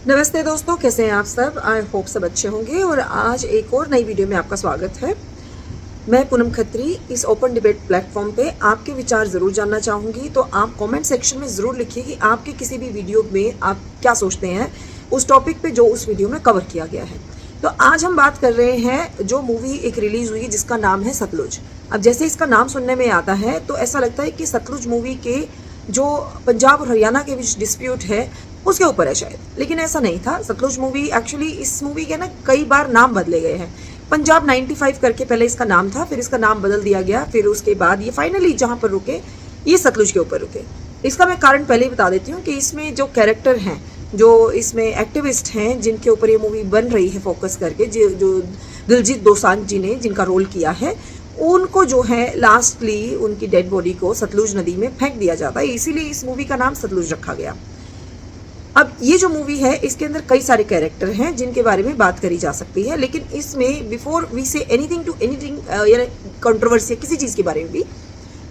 नमस्ते दोस्तों, कैसे हैं आप सब। आई होप सब अच्छे होंगे और आज एक और नई वीडियो में आपका स्वागत है। मैं पूनम खत्री इस ओपन डिबेट प्लेटफॉर्म पे आपके विचार ज़रूर जानना चाहूँगी, तो आप कमेंट सेक्शन में ज़रूर लिखिए कि आपके किसी भी वीडियो में आप क्या सोचते हैं उस टॉपिक पे जो उस वीडियो में कवर किया गया है। तो आज हम बात कर रहे हैं जो मूवी एक रिलीज़ हुई जिसका नाम है सतलुज। अब जैसे इसका नाम सुनने में आता है तो ऐसा लगता है कि सतलुज मूवी के जो पंजाब और हरियाणा के बीच डिस्प्यूट है उसके ऊपर है शायद, लेकिन ऐसा नहीं था। सतलुज मूवी एक्चुअली इस मूवी के ना कई बार नाम बदले गए हैं। पंजाब 95 करके पहले इसका नाम था, फिर इसका नाम बदल दिया गया, फिर उसके बाद ये फाइनली जहाँ पर रुके ये सतलुज के ऊपर रुके। इसका मैं कारण पहले ही बता देती हूँ कि इसमें जो कैरेक्टर हैं, जो इसमें एक्टिविस्ट हैं जिनके ऊपर ये मूवी बन रही है फोकस करके, जो दिलजीत दोसांझ जी ने जिनका रोल किया है, उनको जो है लास्टली उनकी डेड बॉडी को सतलुज नदी में फेंक दिया जाता है, इसीलिए इस मूवी का नाम सतलुज रखा गया। अब ये जो मूवी है इसके अंदर कई सारे कैरेक्टर हैं जिनके बारे में बात करी जा सकती है, लेकिन इसमें before we say anything to anything यानी कंट्रोवर्सी किसी चीज़ के बारे में भी,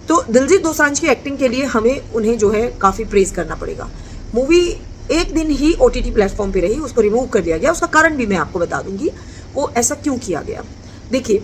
तो दिलजीत दोसांझ की एक्टिंग के लिए हमें उन्हें जो है काफ़ी प्रेज करना पड़ेगा। मूवी एक दिन ही OTT प्लेटफॉर्म पे रही, उसको रिमूव कर दिया गया। उसका कारण भी मैं आपको बता दूंगी वो ऐसा क्यों किया गया। देखिए,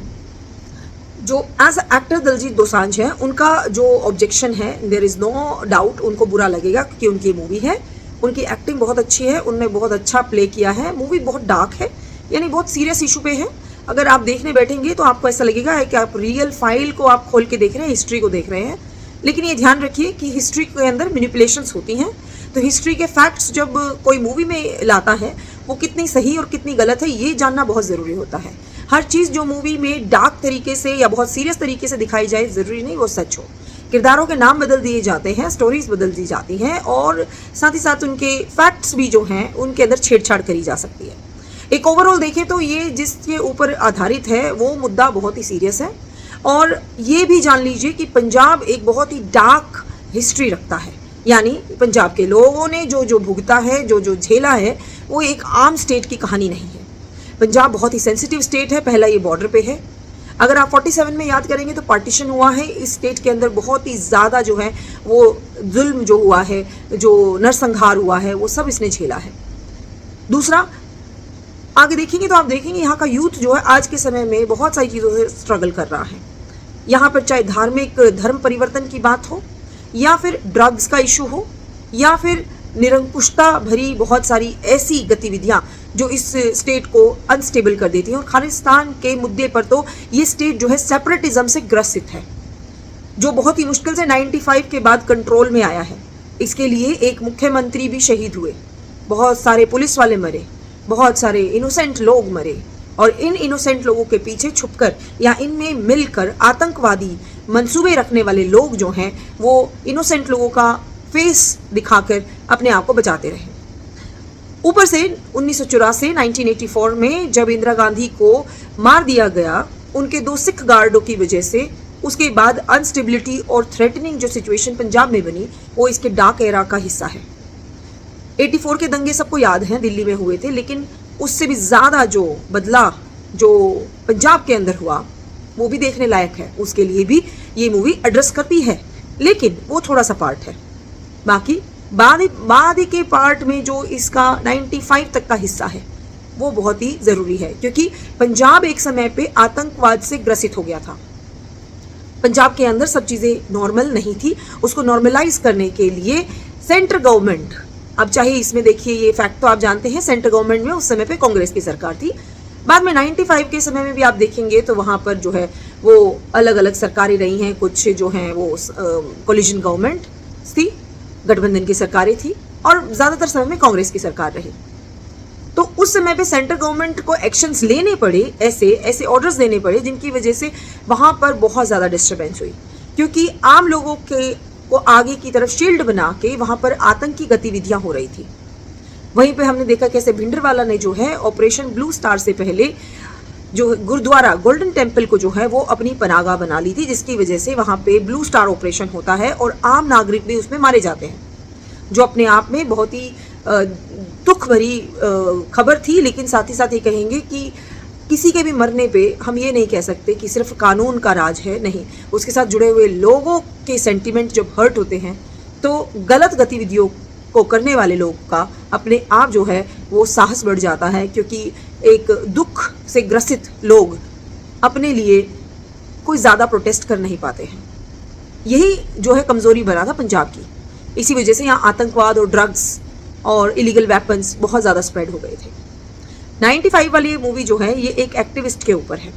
जो एज एक्टर दिलजीत दोसांझ है उनका जो ऑब्जेक्शन है, देयर इज़ नो डाउट उनको बुरा लगेगा क्योंकि उनकी मूवी है, उनकी एक्टिंग बहुत अच्छी है, उन्होंने बहुत अच्छा प्ले किया है। मूवी बहुत डार्क है, यानी बहुत सीरियस इशू पे है। अगर आप देखने बैठेंगे तो आपको ऐसा लगेगा कि आप रियल फाइल को आप खोल के देख रहे हैं, हिस्ट्री को देख रहे हैं। लेकिन ये ध्यान रखिए कि हिस्ट्री के अंदर मैनिपुलेशंस होती हैं, तो हिस्ट्री के फैक्ट्स जब कोई मूवी में लाता है वो कितनी सही और कितनी गलत है ये जानना बहुत ज़रूरी होता है। हर चीज़ जो मूवी में डार्क तरीके से या बहुत सीरियस तरीके से दिखाई जाए ज़रूरी नहीं वो सच हो। किरदारों के नाम बदल दिए जाते हैं, स्टोरीज बदल दी जाती हैं और साथ ही साथ उनके फैक्ट्स भी जो हैं उनके अंदर छेड़छाड़ करी जा सकती है। एक ओवरऑल देखें तो ये जिसके ऊपर आधारित है वो मुद्दा बहुत ही सीरियस है, और ये भी जान लीजिए कि पंजाब एक बहुत ही डार्क हिस्ट्री रखता है। यानी पंजाब के लोगों ने जो भुगता है, जो झेला है, वो एक आम स्टेट की कहानी नहीं है। पंजाब बहुत ही सेंसिटिव स्टेट है। पहला ये बॉर्डर पे है। अगर आप 47 में याद करेंगे तो पार्टीशन हुआ है, इस स्टेट के अंदर बहुत ही ज़्यादा जो है वो जुल्म जो हुआ है, जो नरसंहार हुआ है, वो सब इसने झेला है। दूसरा, आगे देखेंगे तो आप देखेंगे यहाँ का यूथ जो है आज के समय में बहुत सारी चीज़ों से स्ट्रगल कर रहा है। यहाँ पर चाहे धार्मिक धर्म परिवर्तन की बात हो, या फिर ड्रग्स का इशू हो, या फिर निरंकुशता भरी बहुत सारी ऐसी गतिविधियां जो इस स्टेट को अनस्टेबल कर देती हैं। और खालिस्तान के मुद्दे पर तो ये स्टेट जो है सेपरेटिज्म से ग्रसित है, जो बहुत ही मुश्किल से 95 के बाद कंट्रोल में आया है। इसके लिए एक मुख्यमंत्री भी शहीद हुए, बहुत सारे पुलिस वाले मरे, बहुत सारे इनोसेंट लोग मरे, और इन इनोसेंट लोगों के पीछे छुपकर या इनमें मिलकर आतंकवादी मंसूबे रखने वाले लोग जो हैं वो इनोसेंट लोगों का फेस दिखाकर अपने आप को बचाते रहे। ऊपर से 1984 1984 में जब इंदिरा गांधी को मार दिया गया उनके 2 सिख गार्डों की वजह से, उसके बाद अनस्टेबिलिटी और थ्रेटनिंग जो सिचुएशन पंजाब में बनी वो इसके डार्क एरा का हिस्सा है। 84 के दंगे सबको याद हैं, दिल्ली में हुए थे, लेकिन उससे भी ज़्यादा जो बदला जो पंजाब के अंदर हुआ वो भी देखने लायक है। उसके लिए भी ये मूवी एड्रेस करती है, लेकिन वो थोड़ा सा पार्ट है। बाकी बाद के पार्ट में जो इसका 95 तक का हिस्सा है वो बहुत ही ज़रूरी है, क्योंकि पंजाब एक समय पे आतंकवाद से ग्रसित हो गया था। पंजाब के अंदर सब चीज़ें नॉर्मल नहीं थी, उसको नॉर्मलाइज करने के लिए सेंट्रल गवर्नमेंट, अब चाहे इसमें देखिए ये फैक्ट तो आप जानते हैं, सेंट्रल गवर्नमेंट में उस समय पे कांग्रेस की सरकार थी। बाद में 95 के समय में भी आप देखेंगे तो वहाँ पर जो है वो अलग अलग सरकारें रही हैं, कुछ जो हैं वो कोलिशन गवर्नमेंट थी, गठबंधन की सरकारें थी, और ज़्यादातर समय में कांग्रेस की सरकार रही। तो उस समय पे सेंट्रल गवर्नमेंट को एक्शंस लेने पड़े, ऐसे ऑर्डर्स देने पड़े जिनकी वजह से वहाँ पर बहुत ज़्यादा डिस्टर्बेंस हुई, क्योंकि आम लोगों के को आगे की तरफ शील्ड बना के वहाँ पर आतंकी गतिविधियाँ हो रही थी। वहीं पे हमने देखा कैसे भिंडरवाला ने जो है ऑपरेशन ब्लू स्टार से पहले जो गुरुद्वारा गोल्डन टेम्पल को जो है वो अपनी पनाहगाह बना ली थी, जिसकी वजह से वहाँ पे ब्लू स्टार ऑपरेशन होता है और आम नागरिक भी उसमें मारे जाते हैं, जो अपने आप में बहुत ही दुख भरी खबर थी। लेकिन साथ ही साथ ये कहेंगे कि किसी के भी मरने पे हम ये नहीं कह सकते कि सिर्फ कानून का राज है, नहीं, उसके साथ जुड़े हुए लोगों के सेंटिमेंट जब हर्ट होते हैं तो गलत गतिविधियों को करने वाले लोग का अपने आप जो है वो साहस बढ़ जाता है, क्योंकि एक दुख से ग्रसित लोग अपने लिए कोई ज़्यादा प्रोटेस्ट कर नहीं पाते हैं। यही जो है कमज़ोरी बना था पंजाब की। इसी वजह से यहाँ आतंकवाद और ड्रग्स और इलीगल वेपन्स बहुत ज़्यादा स्प्रेड हो गए थे। 95 वाली ये मूवी जो है ये एक एक्टिविस्ट के ऊपर है।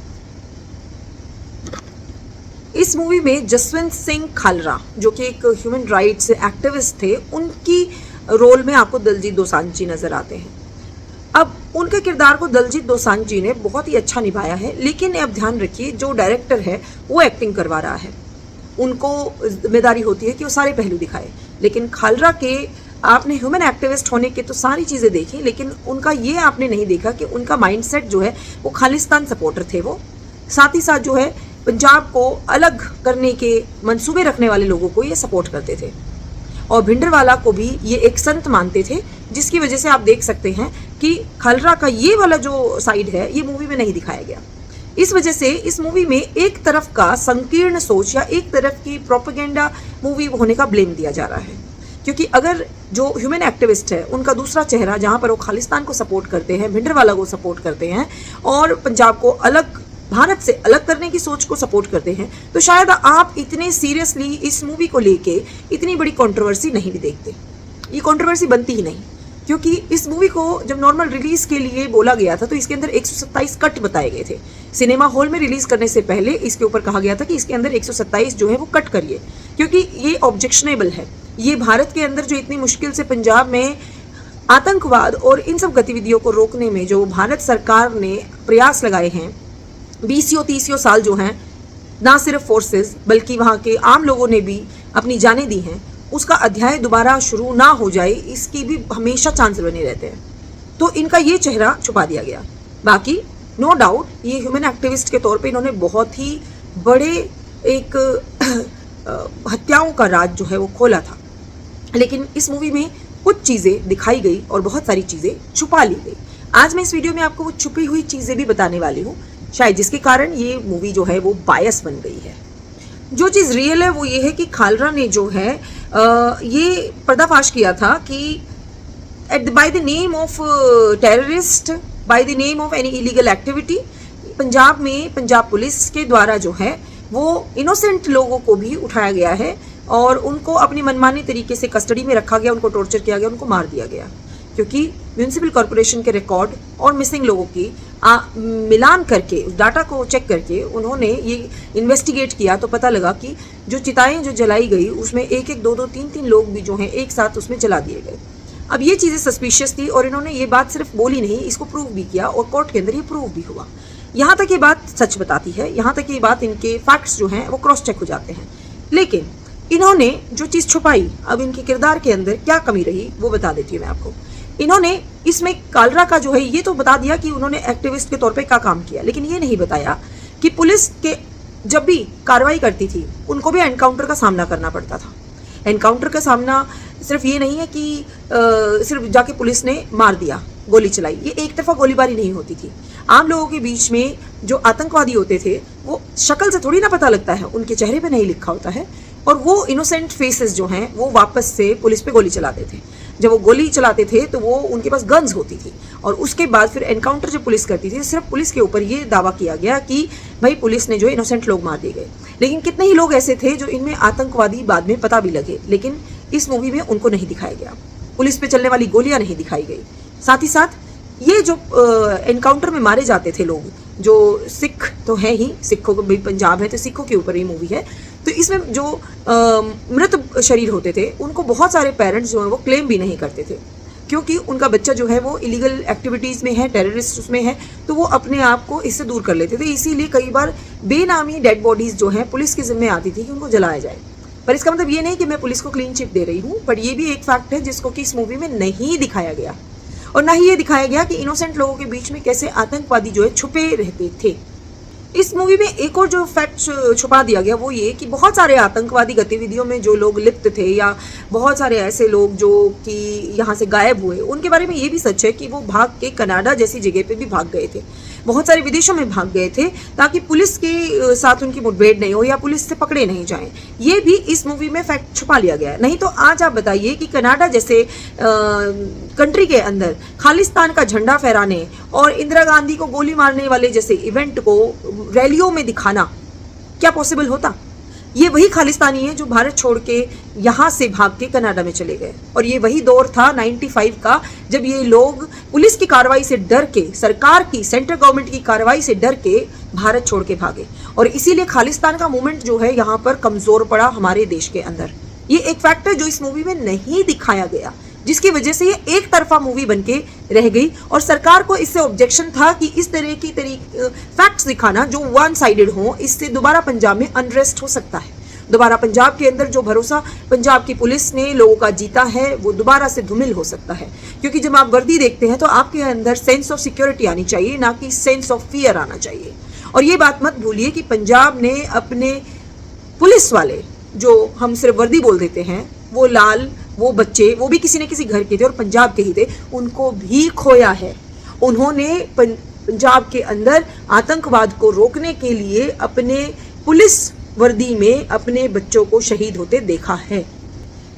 इस मूवी में जसवंत सिंह खालरा जो कि एक ह्यूमन राइट्स एक्टिविस्ट थे, उनकी रोल में आपको दलजीत दोसांझ जी नजर आते हैं। अब उनके किरदार को दलजीत दोसांझ जी ने बहुत ही अच्छा निभाया है, लेकिन अब ध्यान रखिए जो डायरेक्टर है वो एक्टिंग करवा रहा है, उनको जिम्मेदारी होती है कि वो सारे पहलू दिखाए। लेकिन खालरा के आपने ह्यूमन एक्टिविस्ट होने के तो सारी चीज़ें देखी, लेकिन उनका ये आपने नहीं देखा कि उनका माइंडसेट जो है वो खालिस्तान सपोर्टर थे। वो साथ ही साथ जो है पंजाब को अलग करने के मंसूबे रखने वाले लोगों को ये सपोर्ट करते थे, और भिंडरवाला को भी ये एक संत मानते थे, जिसकी वजह से आप देख सकते हैं कि खालरा का ये वाला जो साइड है ये मूवी में नहीं दिखाया गया। इस वजह से इस मूवी में एक तरफ का संकीर्ण सोच या एक तरफ की प्रोपेगेंडा मूवी होने का ब्लेम दिया जा रहा है, क्योंकि अगर जो ह्यूमन एक्टिविस्ट है उनका दूसरा चेहरा जहां पर वो खालिस्तान को सपोर्ट करते हैं, भिंडरवाला को सपोर्ट करते हैं और पंजाब को अलग, भारत से अलग करने की सोच को सपोर्ट करते हैं, तो शायद आप इतने सीरियसली इस मूवी को लेके इतनी बड़ी कंट्रोवर्सी नहीं भी देखते। ये कंट्रोवर्सी बनती ही नहीं, क्योंकि इस मूवी को जब नॉर्मल रिलीज के लिए बोला गया था तो इसके अंदर 127 कट बताए गए थे। सिनेमा हॉल में रिलीज करने से पहले इसके ऊपर कहा गया था कि इसके अंदर 127 जो है वो कट करिए, क्योंकि ये ऑब्जेक्शनेबल है। ये भारत के अंदर जो इतनी मुश्किल से पंजाब में आतंकवाद और इन सब गतिविधियों को रोकने में जो भारत सरकार ने प्रयास लगाए हैं, 20-30 साल जो हैं, ना सिर्फ फोर्सेस बल्कि वहाँ के आम लोगों ने भी अपनी जानें दी हैं, उसका अध्याय दोबारा शुरू ना हो जाए इसकी भी हमेशा चांस बने रहते हैं। तो इनका ये चेहरा छुपा दिया गया। बाकी नो डाउट ये ह्यूमन एक्टिविस्ट के तौर पे इन्होंने बहुत ही बड़े एक हत्याओं का राज जो है वो खोला था, लेकिन इस मूवी में कुछ चीज़ें दिखाई गई और बहुत सारी चीज़ें छुपा ली गई। आज मैं इस वीडियो में आपको वो छुपी हुई चीज़ें भी बताने वाली हूँ, शायद जिसके कारण ये मूवी जो है वो बायस बन गई है। जो चीज़ रियल है वो ये है कि खालरा ने जो है ये पर्दाफाश किया था कि by the name of terrorist, by the name of any illegal activity, Punjab में पंजाब पुलिस के द्वारा जो है वो इनोसेंट लोगों को भी उठाया गया है और उनको अपनी मनमानी तरीके से कस्टडी में रखा गया, उनको टॉर्चर किया गया, उनको मार दिया गया, क्योंकि म्यूनिसिपल कॉरपोरेशन के रिकॉर्ड और मिसिंग लोगों की मिलान करके, उस डाटा को चेक करके उन्होंने ये इन्वेस्टिगेट किया तो पता लगा कि जो चिताएं जो जलाई गई उसमें 1-1, 2-2, 3-3 लोग भी जो हैं एक साथ उसमें जला दिए गए। अब ये चीज़ें सस्पिशियस थी और इन्होंने ये बात सिर्फ बोली नहीं, इसको प्रूव भी किया और कोर्ट के अंदर ये प्रूव भी हुआ। यहाँ तक ये बात सच बताती है, यहाँ तक ये बात, इनके फैक्ट्स जो हैं वो क्रॉस चेक हो जाते हैं। लेकिन इन्होंने जो चीज़ छुपाई, अब इनके किरदार के अंदर क्या कमी रही वो बता देती हूँ मैं आपको। इन्होंने इसमें खालरा का जो है ये तो बता दिया कि उन्होंने एक्टिविस्ट के तौर पे क्या काम किया, लेकिन ये नहीं बताया कि पुलिस के जब भी कार्रवाई करती थी उनको भी एनकाउंटर का सामना करना पड़ता था। एनकाउंटर का सामना सिर्फ ये नहीं है कि सिर्फ जाके पुलिस ने मार दिया, गोली चलाई, ये एक तरफा गोलीबारी नहीं होती थी। आम लोगों के बीच में जो आतंकवादी होते थे वो शक्ल से थोड़ी ना पता लगता है, उनके चेहरे पे नहीं लिखा होता है, और वो इनोसेंट फेसेस जो हैं वो वापस से पुलिस पे गोली चलाते थे। जब वो गोली चलाते थे तो वो उनके पास गन्स होती थी, और उसके बाद फिर एनकाउंटर जो पुलिस करती थी, सिर्फ पुलिस के ऊपर ये दावा किया गया कि भाई पुलिस ने जो इनोसेंट लोग मार दिए गए। लेकिन कितने ही लोग ऐसे थे जो इनमें आतंकवादी बाद में पता भी लगे, लेकिन इस मूवी में उनको नहीं दिखाया गया, पुलिस पे चलने वाली गोलियां नहीं दिखाई गई। साथ ही साथ ये जो एनकाउंटर में मारे जाते थे लोग, जो सिख तो है ही, सिखों को भी पंजाब है तो सिखों के ऊपर ये मूवी है, तो इसमें जो मृत शरीर होते थे उनको बहुत सारे पेरेंट्स जो हैं वो क्लेम भी नहीं करते थे, क्योंकि उनका बच्चा जो है वो इलीगल एक्टिविटीज़ में है, टेररिस्ट उसमें है, तो वो अपने आप को इससे दूर कर लेते थे। इसीलिए कई बार बेनामी डेड बॉडीज़ जो हैं पुलिस के जिम्मे आती थी कि उनको जलाया जाए। पर इसका मतलब ये नहीं कि मैं पुलिस को क्लीन चिट दे रही हूँ, बट ये भी एक फैक्ट है जिसको कि इस मूवी में नहीं दिखाया गया, और ना ही ये दिखाया गया कि इनोसेंट लोगों के बीच में कैसे आतंकवादी जो है छुपे रहते थे। इस मूवी में एक और जो फैक्ट छुपा दिया गया वो ये कि बहुत सारे आतंकवादी गतिविधियों में जो लोग लिप्त थे, या बहुत सारे ऐसे लोग जो कि यहाँ से गायब हुए, उनके बारे में ये भी सच है कि वो भाग के कनाडा जैसी जगह पे भी भाग गए थे। बहुत सारे विदेशों में भाग गए थे ताकि पुलिस के साथ उनकी मुठभेड़ नहीं हो या पुलिस से पकड़े नहीं जाएं। ये भी इस मूवी में फैक्ट छुपा लिया गया है। नहीं तो आज आप बताइए कि कनाडा जैसे कंट्री के अंदर खालिस्तान का झंडा फहराने और इंदिरा गांधी को गोली मारने वाले जैसे इवेंट को रैलियों में दिखाना क्या पॉसिबल होता? ये वही खालिस्तानी है जो भारत छोड़ के यहाँ से भाग के कनाडा में चले गए। और ये वही दौर था 95 का, जब ये लोग पुलिस की कार्रवाई से डर के, सरकार की, सेंट्रल गवर्नमेंट की कार्रवाई से डर के भारत छोड़ के भागे। और इसीलिए खालिस्तान का मूवमेंट जो है यहाँ पर कमजोर पड़ा हमारे देश के अंदर। ये एक फैक्ट है जो इस मूवी में नहीं दिखाया गया, जिसकी वजह से ये एक तरफा मूवी बनके रह गई। और सरकार को इससे ऑब्जेक्शन था कि इस तरह की फैक्ट्स दिखाना जो वन साइडेड हो, इससे दोबारा पंजाब में अनरेस्ट हो सकता है। दोबारा पंजाब के अंदर जो भरोसा पंजाब की पुलिस ने लोगों का जीता है वो दोबारा से धूमिल हो सकता है। क्योंकि जब आप वर्दी देखते हैं तो आपके अंदर सेंस ऑफ सिक्योरिटी आनी चाहिए, ना कि सेंस ऑफ फियर आना चाहिए। और ये बात मत भूलिए कि पंजाब ने अपने पुलिस वाले, जो हम सिर्फ वर्दी बोल देते हैं, वो लाल, वो बच्चे, वो भी किसी न किसी घर के थे और पंजाब के ही थे, उनको भी खोया है। उन्होंने पंजाब के अंदर आतंकवाद को रोकने के लिए अपने पुलिस वर्दी में अपने बच्चों को शहीद होते देखा है।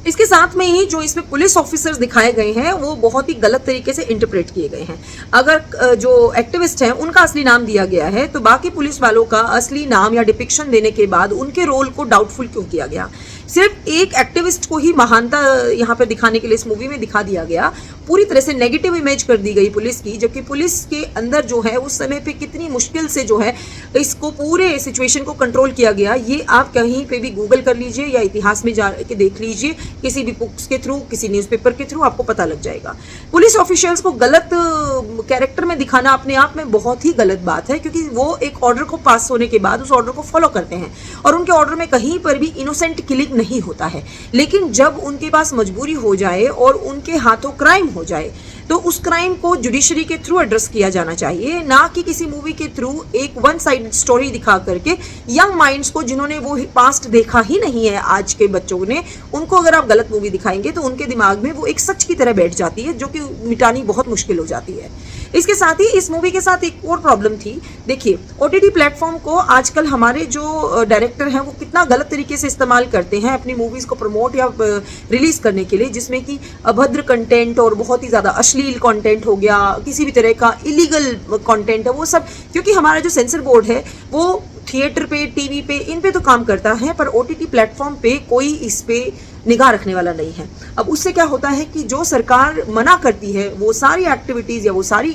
इसके साथ में ही जो इसमें पुलिस ऑफिसर्स दिखाए गए हैं वो बहुत ही गलत तरीके से इंटरप्रेट किए गए हैं। अगर जो एक्टिविस्ट हैं उनका असली नाम दिया गया है तो बाकी पुलिस वालों का असली नाम या डिपिक्शन देने के बाद उनके रोल को डाउटफुल क्यों किया गया? सिर्फ एक एक्टिविस्ट को ही महानता यहाँ पे दिखाने के लिए इस मूवी में दिखा दिया गया। पूरी तरह से नेगेटिव इमेज कर दी गई पुलिस की, जबकि पुलिस के अंदर जो है उस समय पे कितनी मुश्किल से जो है इसको पूरे सिचुएशन को कंट्रोल किया गया। ये आप कहीं पे भी गूगल कर लीजिए या इतिहास में जा के देख लीजिए, किसी भी बुक्स के थ्रू, किसी न्यूज़पेपर के थ्रू आपको पता लग जाएगा। पुलिस ऑफिशियल्स को गलत कैरेक्टर में दिखाना अपने आप में बहुत ही गलत बात है, क्योंकि वो एक ऑर्डर को पास होने के बाद उस ऑर्डर को फॉलो करते हैं और उनके ऑर्डर में कहीं पर भी इनोसेंट किलिंग नहीं होता है। लेकिन जब उनके पास मजबूरी हो जाए और उनके हाथों क्राइम हो जाए तो उस क्राइम को जुडिशरी के थ्रू एड्रेस किया जाना चाहिए, ना कि किसी मूवी के थ्रू एक वन साइड स्टोरी दिखा करके यंग माइंड्स को, जिन्होंने वो पास्ट देखा ही नहीं है आज के बच्चों ने, उनको अगर आप गलत मूवी दिखाएंगे तो उनके दिमाग में वो एक सच की तरह बैठ जाती है, जो कि मिटानी बहुत मुश्किल हो जाती है। इसके साथ ही इस मूवी के साथ एक और प्रॉब्लम थी। देखिए, ओटीटी प्लेटफॉर्म को आजकल हमारे जो डायरेक्टर हैं वो कितना गलत तरीके से इस्तेमाल करते हैं अपनी मूवीज को प्रमोट या रिलीज करने के लिए, जिसमें कि अभद्र कंटेंट और बहुत ही ज्यादा अश्लील कंटेंट हो गया, किसी भी तरह का इलीगल कंटेंट है वो सब। क्योंकि हमारा जो सेंसर बोर्ड है वो थिएटर पे, टीवी पे, इन पे तो काम करता है, पर ओटीटी प्लेटफॉर्म पे कोई इस पे निगाह रखने वाला नहीं है। अब उससे क्या होता है कि जो सरकार मना करती है वो सारी एक्टिविटीज़ या वो सारी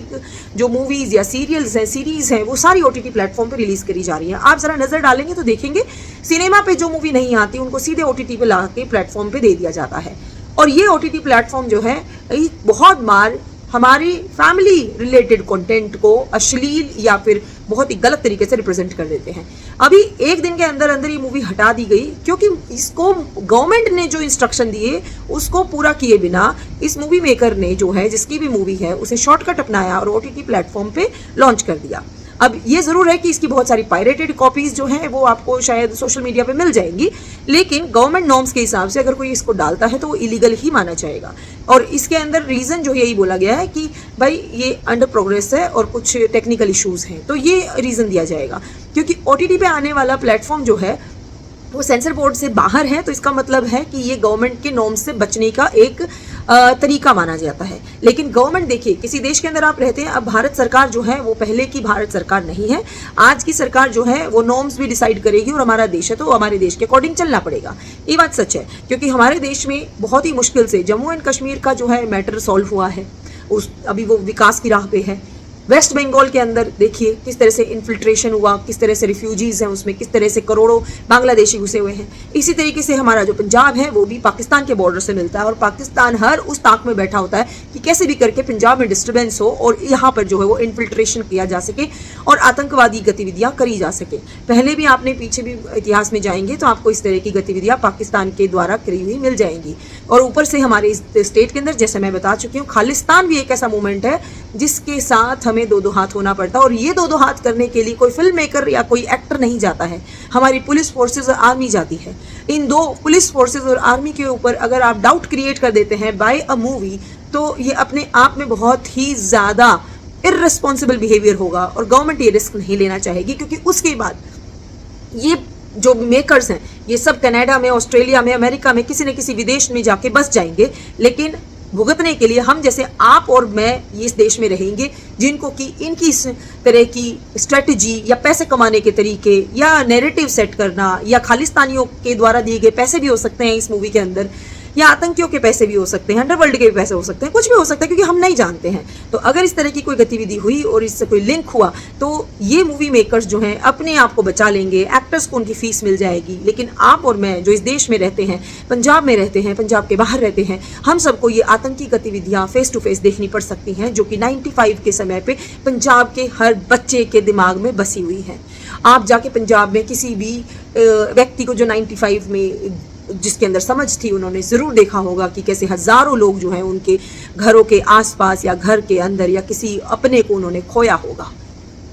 जो मूवीज़ या सीरियल्स हैं, सीरीज़ हैं, वो सारी ओटीटी प्लेटफॉर्म पे रिलीज़ करी जा रही है। आप ज़रा नज़र डालेंगे तो देखेंगे सिनेमा पे जो मूवी नहीं आती उनको सीधे ओटीटी पे ला के प्लेटफॉर्म पे दे दिया जाता है। और ये ओटीटी प्लेटफॉर्म जो है बहुत बार हमारी फैमिली रिलेटेड कंटेंट को अश्लील या फिर बहुत ही गलत तरीके से रिप्रेजेंट कर देते हैं। अभी एक दिन के अंदर अंदर ये मूवी हटा दी गई, क्योंकि इसको गवर्नमेंट ने जो इंस्ट्रक्शन दिए उसको पूरा किए बिना इस मूवी मेकर ने जो है, जिसकी भी मूवी है, उसे शॉर्टकट अपनाया और ओटीटी प्लेटफॉर्म पे लॉन्च कर दिया। अब ये ज़रूर है कि इसकी बहुत सारी पायरेटेड कॉपीज़ जो हैं वो आपको शायद सोशल मीडिया पे मिल जाएंगी, लेकिन गवर्नमेंट नॉर्म्स के हिसाब से अगर कोई इसको डालता है तो वो इलीगल ही माना जाएगा। और इसके अंदर रीज़न जो यही बोला गया है कि भाई ये अंडर प्रोग्रेस है और कुछ टेक्निकल इश्यूज़ हैं, तो ये रीज़न दिया जाएगा। क्योंकि ओटीटी पे आने वाला प्लेटफॉर्म जो है वो सेंसर बोर्ड से बाहर है, तो इसका मतलब है कि ये गवर्नमेंट के नॉर्म्स से बचने का एक तरीका माना जाता है। लेकिन गवर्नमेंट, देखिए, किसी देश के अंदर आप रहते हैं, अब भारत सरकार जो है वो पहले की भारत सरकार नहीं है। आज की सरकार जो है वो नॉर्म्स भी डिसाइड करेगी और हमारा देश है तो हमारे देश के अकॉर्डिंग चलना पड़ेगा। ये बात सच है, क्योंकि हमारे देश में बहुत ही मुश्किल से जम्मू एंड कश्मीर का जो है मैटर सॉल्व हुआ है, अभी वो विकास की राह पे है। वेस्ट बंगाल के अंदर देखिए किस तरह से इन्फिल्ट्रेशन हुआ, किस तरह से रिफ्यूजीज हैं उसमें, किस तरह से करोड़ों बांग्लादेशी घुसे हुए हैं। इसी तरीके से हमारा जो पंजाब है वो भी पाकिस्तान के बॉर्डर से मिलता है और पाकिस्तान हर उस ताक में बैठा होता है कि कैसे भी करके पंजाब में डिस्टर्बेंस हो और यहाँ पर जो है वो इन्फिल्ट्रेशन किया जा सके और आतंकवादी गतिविधियाँ करी जा सके। पहले भी आपने पीछे भी इतिहास में जाएंगे तो आपको इस तरह की गतिविधियाँ पाकिस्तान के द्वारा करी हुई मिल जाएंगी। और ऊपर से हमारे इस स्टेट के अंदर, जैसे मैं बता चुकी हूँ, खालिस्तान भी एक ऐसा मूवमेंट है जिसके साथ हमें दो हाथ होना पड़ता है। और ये दो हाथ करने के लिए कोई फिल्म मेकर या कोई एक्टर नहीं जाता है, हमारी पुलिस फोर्सेस और आर्मी जाती है। इन दो पुलिस फोर्सेस और आर्मी के ऊपर अगर आप डाउट क्रिएट कर देते हैं बाय अ मूवी, तो ये अपने आप में बहुत ही ज़्यादा इररिस्पॉन्सिबल बिहेवियर होगा और गवर्नमेंट ये रिस्क नहीं लेना चाहेगी, क्योंकि उसके बाद ये जो मेकर्स हैं ये सब कनाडा में, ऑस्ट्रेलिया में, अमेरिका में, किसी न किसी विदेश में जाके बस जाएंगे, लेकिन भुगतने के लिए हम जैसे आप और मैं ये इस देश में रहेंगे, जिनको कि इनकी इस तरह की स्ट्रेटजी या पैसे कमाने के तरीके या नैरेटिव सेट करना या खालिस्तानियों के द्वारा दिए गए पैसे भी हो सकते हैं इस मूवी के अंदर, या आतंकियों के पैसे भी हो सकते हैं, अंडरवर्ल्ड के भी पैसे हो सकते हैं, कुछ भी हो सकता है, क्योंकि हम नहीं जानते हैं। तो अगर इस तरह की कोई गतिविधि हुई और इससे कोई लिंक हुआ तो ये मूवी मेकर्स जो हैं अपने आप को बचा लेंगे, एक्टर्स को उनकी फीस मिल जाएगी, लेकिन आप और मैं जो इस देश में रहते हैं, पंजाब में रहते हैं, पंजाब के बाहर रहते हैं, हम सबको ये आतंकी गतिविधियाँ फेस टू फेस देखनी पड़ सकती हैं, जो कि 95 के समय पे पंजाब के हर बच्चे के दिमाग में बसी हुई है। आप जाके पंजाब में किसी भी व्यक्ति को जो 95 में जिसके अंदर समझ थी, उन्होंने ज़रूर देखा होगा कि कैसे हज़ारों लोग जो हैं उनके घरों के आसपास या घर के अंदर या किसी अपने को उन्होंने खोया होगा।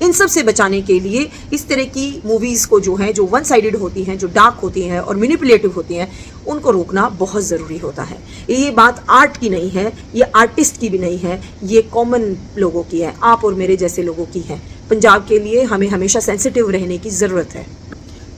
इन सब से बचाने के लिए इस तरह की मूवीज़ को जो है, जो वन साइडेड होती हैं, जो डार्क होती हैं और मैनिपुलेटिव होती हैं, उनको रोकना बहुत ज़रूरी होता है। ये बात आर्ट की नहीं है, ये आर्टिस्ट की भी नहीं है, ये कॉमन लोगों की है, आप और मेरे जैसे लोगों की है। पंजाब के लिए हमें हमेशा सेंसिटिव रहने की ज़रूरत है।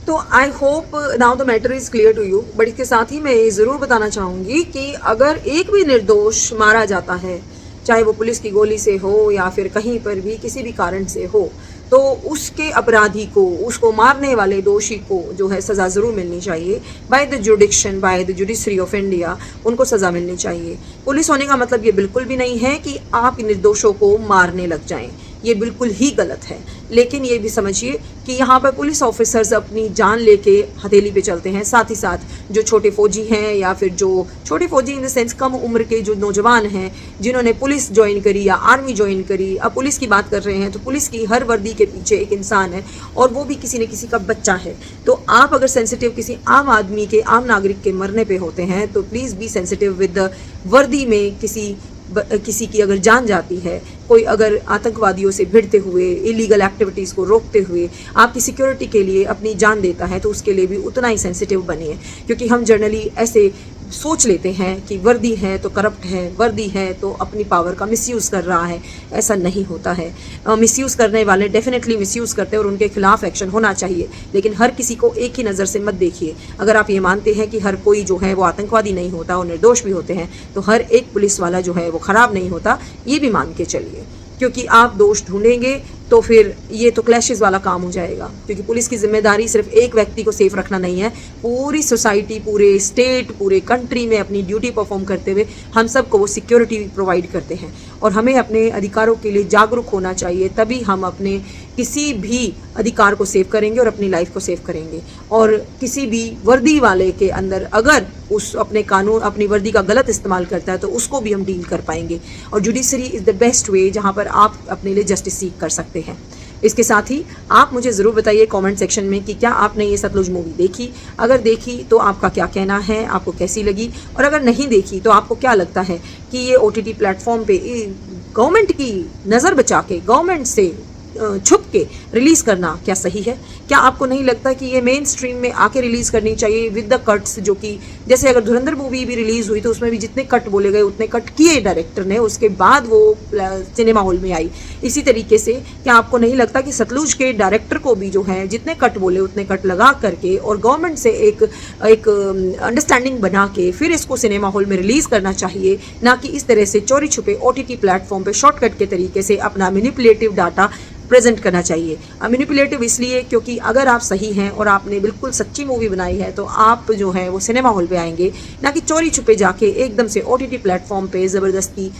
तो I hope now the matter is clear to you. But इसके साथ ही मैं ये ज़रूर बताना चाहूँगी कि अगर एक भी निर्दोष मारा जाता है, चाहे वो पुलिस की गोली से हो या फिर कहीं पर भी किसी भी कारण से हो, तो उसके अपराधी को, उसको मारने वाले दोषी को जो है सज़ा ज़रूर मिलनी चाहिए। By the जुडिक्शन, by the judiciary of India उनको सज़ा मिलनी चाहिए। पुलिस होने का मतलब ये बिल्कुल भी नहीं है कि आप निर्दोषों को मारने लग जाएं, ये बिल्कुल ही गलत है। लेकिन ये भी समझिए कि यहाँ पर पुलिस ऑफिसर्स अपनी जान लेके हथेली पे चलते हैं, साथ ही साथ जो छोटे फौजी हैं या फिर जो छोटे फौजी इन द सेंस कम उम्र के जो नौजवान हैं जिन्होंने पुलिस ज्वाइन करी या आर्मी ज्वाइन करी, अब पुलिस की बात कर रहे हैं तो पुलिस की हर वर्दी के पीछे एक इंसान है और वो भी किसी न किसी का बच्चा है। तो आप अगर सेंसिटिव किसी आम आदमी के, आम नागरिक के मरने पे होते हैं तो please be sensitive with the वर्दी में किसी की अगर जान जाती है, कोई अगर आतंकवादियों से भिड़ते हुए, इलीगल एक्टिविटीज़ को रोकते हुए आपकी सिक्योरिटी के लिए अपनी जान देता है, तो उसके लिए भी उतना ही सेंसिटिव बनिए। क्योंकि हम जनरली ऐसे सोच लेते हैं कि वर्दी है तो करप्ट है, वर्दी है तो अपनी पावर का मिसयूज़ कर रहा है। ऐसा नहीं होता है। मिसयूज़ करने वाले डेफिनेटली मिसयूज़ करते हैं और उनके खिलाफ एक्शन होना चाहिए, लेकिन हर किसी को एक ही नज़र से मत देखिए। अगर आप ये मानते हैं कि हर कोई जो है वो आतंकवादी नहीं होता और निर्दोष भी होते हैं, तो हर एक पुलिस वाला जो है वो ख़राब नहीं होता, ये भी मान के चलिए। क्योंकि आप दोष ढूंढेंगे तो फिर ये तो क्लैशेस वाला काम हो जाएगा। क्योंकि पुलिस की जिम्मेदारी सिर्फ एक व्यक्ति को सेफ रखना नहीं है, पूरी सोसाइटी, पूरे स्टेट, पूरे कंट्री में अपनी ड्यूटी परफॉर्म करते हुए हम सबको वो सिक्योरिटी प्रोवाइड करते हैं और हमें अपने अधिकारों के लिए जागरूक होना चाहिए। तभी हम अपने किसी भी अधिकार को सेव करेंगे और अपनी लाइफ को सेव करेंगे। और किसी भी वर्दी वाले के अंदर अगर उस अपने कानून, अपनी वर्दी का गलत इस्तेमाल करता है तो उसको भी हम डील कर पाएंगे। और judiciary is the best way जहाँ पर आप अपने लिए जस्टिस सीख कर सकते हैं। इसके साथ ही आप मुझे ज़रूर बताइए कमेंट सेक्शन में कि क्या आपने ये सतलुज मूवी देखी, अगर देखी तो आपका क्या कहना है, आपको कैसी लगी, और अगर नहीं देखी तो आपको क्या लगता है कि ये OTT प्लेटफॉर्म पे गवर्नमेंट की नज़र बचा के, गवर्नमेंट से छुप के रिलीज़ करना क्या सही है? क्या आपको नहीं लगता कि ये मेन स्ट्रीम में आके रिलीज़ करनी चाहिए विद द कट्स, जो कि जैसे अगर धुरंधर मूवी भी रिलीज़ हुई तो उसमें भी जितने कट बोले गए उतने कट किए डायरेक्टर ने, उसके बाद वो सिनेमा हॉल में आई। इसी तरीके से क्या आपको नहीं लगता कि सतलुज के डायरेक्टर को भी जो है जितने कट बोले उतने कट लगा करके और गवर्नमेंट से एक अंडरस्टैंडिंग बना के फिर इसको सिनेमा हॉल में रिलीज़ करना चाहिए, ना कि इस तरह से चोरी छुपे OTT प्लेटफॉर्म पे शॉर्टकट के तरीके से अपना मैनिपुलेटिव डाटा प्रेजेंट करना चाहिए। मैनिपुलेटिव इसलिए क्योंकि अगर आप सही हैं और आपने बिल्कुल सच्ची मूवी बनाई है तो आप जो है वो सिनेमा हॉल पे आएंगे, ना कि चोरी छुपे जाके एकदम से OTT प्लेटफॉर्म पे ज़बरदस्ती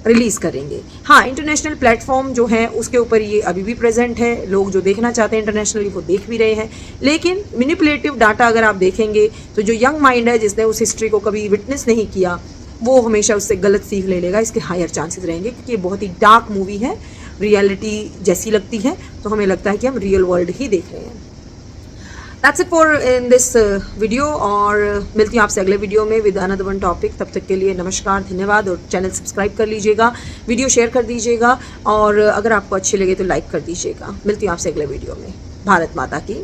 रिलीज़ करेंगे। हाँ, इंटरनेशनल प्लेटफॉर्म जो है उसके ऊपर ये अभी भी प्रेजेंट है, लोग जो देखना चाहते हैं इंटरनेशनली वो देख भी रहे हैं। लेकिन मैनिपुलेटिव डाटा अगर आप देखेंगे तो जो यंग माइंड है जिसने उस हिस्ट्री को कभी विटनेस नहीं किया, वो हमेशा उससे गलत सीख ले लेगा। इसके हायर चांसेस रहेंगे क्योंकि ये बहुत ही डार्क मूवी है, रियलिटी जैसी लगती है, तो हमें लगता है कि हम रियल वर्ल्ड ही देख रहे हैं। That's it for in this video, और मिलती हूँ आपसे अगले वीडियो में विद अनदर वन टॉपिक। तब तक के लिए नमस्कार, धन्यवाद, और चैनल सब्सक्राइब कर लीजिएगा, वीडियो शेयर कर दीजिएगा, और अगर आपको अच्छे लगे तो लाइक कर दीजिएगा। मिलती हूँ आपसे अगले वीडियो में। भारत माता की